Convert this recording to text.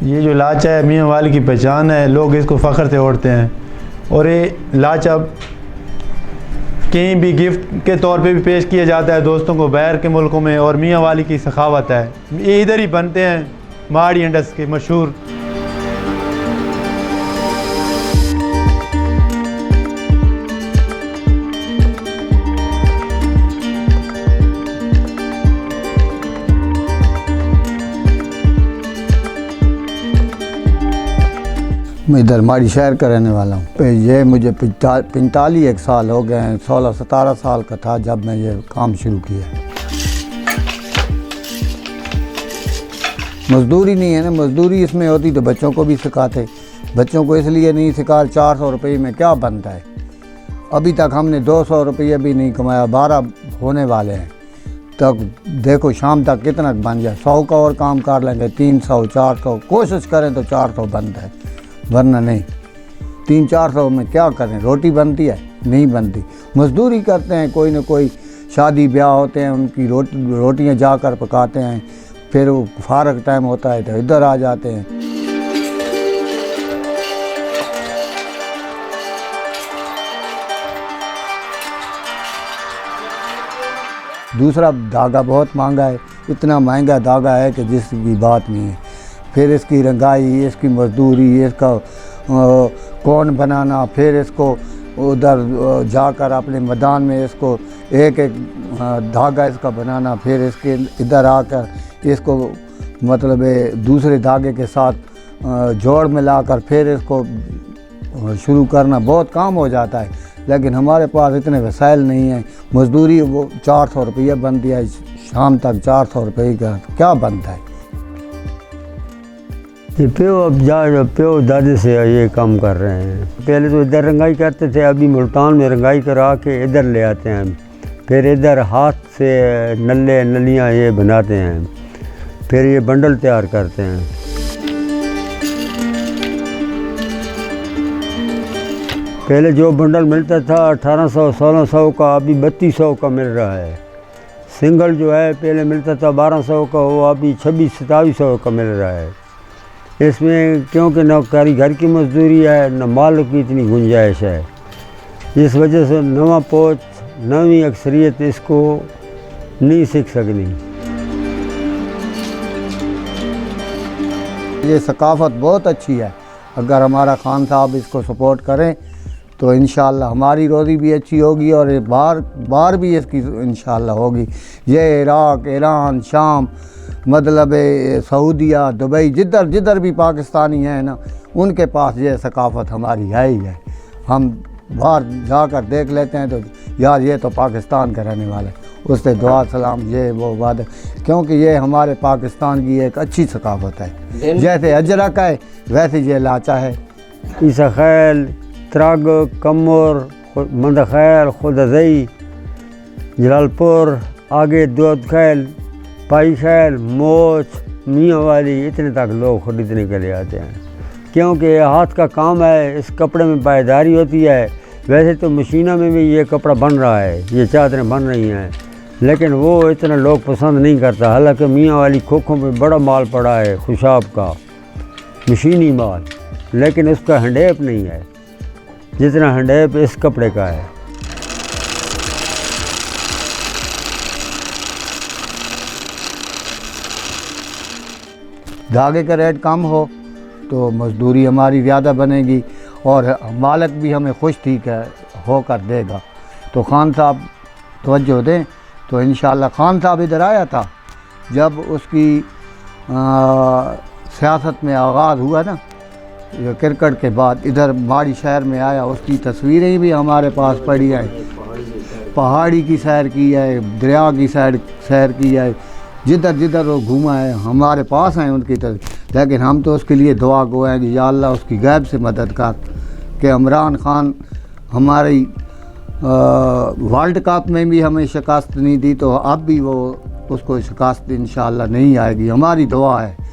ये जो लाचा है मियाँ वाली की पहचान है, लोग इसको फ़ख्र से ओढ़ते हैं। और ये लाचा कहीं भी गिफ्ट के तौर पे भी पेश किया जाता है दोस्तों को बाहर के मुल्कों में। और मियाँ वाली की सखावत है, ये इधर ही बनते हैं, माड़ी इंडस के मशहूर। मैं इधर माड़ी शहर का रहने वाला हूँ। ये मुझे 45 साल हो गए हैं। 16-17 साल का था जब मैं ये काम शुरू किया। मजदूरी नहीं है ना, मजदूरी इसमें होती तो बच्चों को भी सिखाते। बच्चों को इसलिए नहीं सिखा, 400 रुपये में क्या बनता है। अभी तक हमने 200 रुपये भी नहीं कमाया, 12 होने वाले हैं। तक देखो शाम तक कितना बन जाए। 100 का और काम कर लेंगे, 300 400, कोशिश करें तो 400 बनता है, वरना नहीं। 300-400 में क्या करें, रोटी बनती है? नहीं बनती। मजदूरी करते हैं, कोई ना कोई शादी ब्याह होते हैं, उनकी रोटियां जाकर पकाते हैं। फिर वो फारग टाइम होता है तो इधर आ जाते हैं। दूसरा धागा बहुत महंगा है, इतना महंगा धागा है कि जिसकी बात नहीं है। फिर इसकी रंगाई, इसकी मजदूरी, इसका कौन बनाना, फिर इसको उधर जाकर अपने मैदान में इसको एक एक धागा इसका बनाना, फिर इसके इधर आकर इसको मतलब दूसरे धागे के साथ जोड़ मिलाकर फिर इसको शुरू करना, बहुत काम हो जाता है। लेकिन हमारे पास इतने वसाइल नहीं हैं। मजदूरी वो 400 रुपये बनती है, शाम तक 400 रुपये का क्या बनता है। ये प्यो दादे से ये काम कर रहे हैं। पहले तो इधर रंगाई करते थे, अभी मुल्तान में रंगाई करा के इधर ले आते हैं। फिर इधर हाथ से नलियाँ ये बनाते हैं, फिर ये बंडल तैयार करते हैं। पहले जो बंडल मिलता था 1800-1600 का, अभी 3200 का मिल रहा है। सिंगल जो है पहले मिलता था 1200 का, वो अभी 2600-2700 का मिल रहा है। इसमें क्योंकि न कारीगर की मजदूरी है, न माल की इतनी गुंजाइश है, इस वजह से नवा पोच नवी अक्सरियत इसको नहीं सीख सकती। ये सकाफ़त बहुत अच्छी है। अगर हमारा खान साहब इसको सपोर्ट करें तो इंशाअल्लाह हमारी रोज़ी भी अच्छी होगी और बाहर भी इसकी इंशाअल्लाह होगी। ये इराक़, ईरान, शाम, मतलब सऊदिया, दुबई, जिधर भी पाकिस्तानी हैं ना, उनके पास ये सकाफ़त हमारी है ही है। हम बाहर जाकर देख लेते हैं तो यार ये तो पाकिस्तान का रहने वाला है, उससे दुआ सलाम ये वो बात है। क्योंकि ये हमारे पाकिस्तान की एक अच्छी सकाफ़त है। जैसे अजरक है वैसे ये लाचा है। ईसा खैल, त्रग, कमर, मंद खैल, खुदई, जलालपुर, आगे दूध खैल, पाई खैल, मोच, मियाँ वाली, इतने तक लोग खरीदने के लिए आते हैं। क्योंकि हाथ का काम है, इस कपड़े में पायदारी होती है। वैसे तो मशीनों में भी ये कपड़ा बन रहा है, ये चादरें बन रही हैं, लेकिन वो इतना लोग पसंद नहीं करता। हालांकि मियाँ वाली खोखों में बड़ा माल पड़ा है खुशाब का, मशीनी माल, लेकिन उसका हंडेप नहीं है जितना हंडेप इस कपड़े का है। धागे का रेट कम हो तो मजदूरी हमारी ज़्यादा बनेगी और मालिक भी हमें खुश ठीक है होकर देगा। तो खान साहब तवज्जो दें तो इंशाअल्लाह। खान साहब इधर आया था जब उसकी सियासत में आगाज़ हुआ ना, क्रिकेट के बाद इधर माड़ी शहर में आया। उसकी तस्वीरें भी हमारे पास पड़ी हैं। पहाड़ी की सैर की है, दरिया की सैर की है, जिधर वो घूमा है हमारे पास हैं उनकी तरफ। लेकिन हम तो उसके लिए दुआ गो हैं कि या अल्लाह उसकी गैब से मदद कर कि इमरान खान हमारी वर्ल्ड कप में भी हमें शिकस्त नहीं दी, तो अब भी वो उसको शिकस्त इंशाअल्लाह नहीं आएगी। हमारी दुआ है।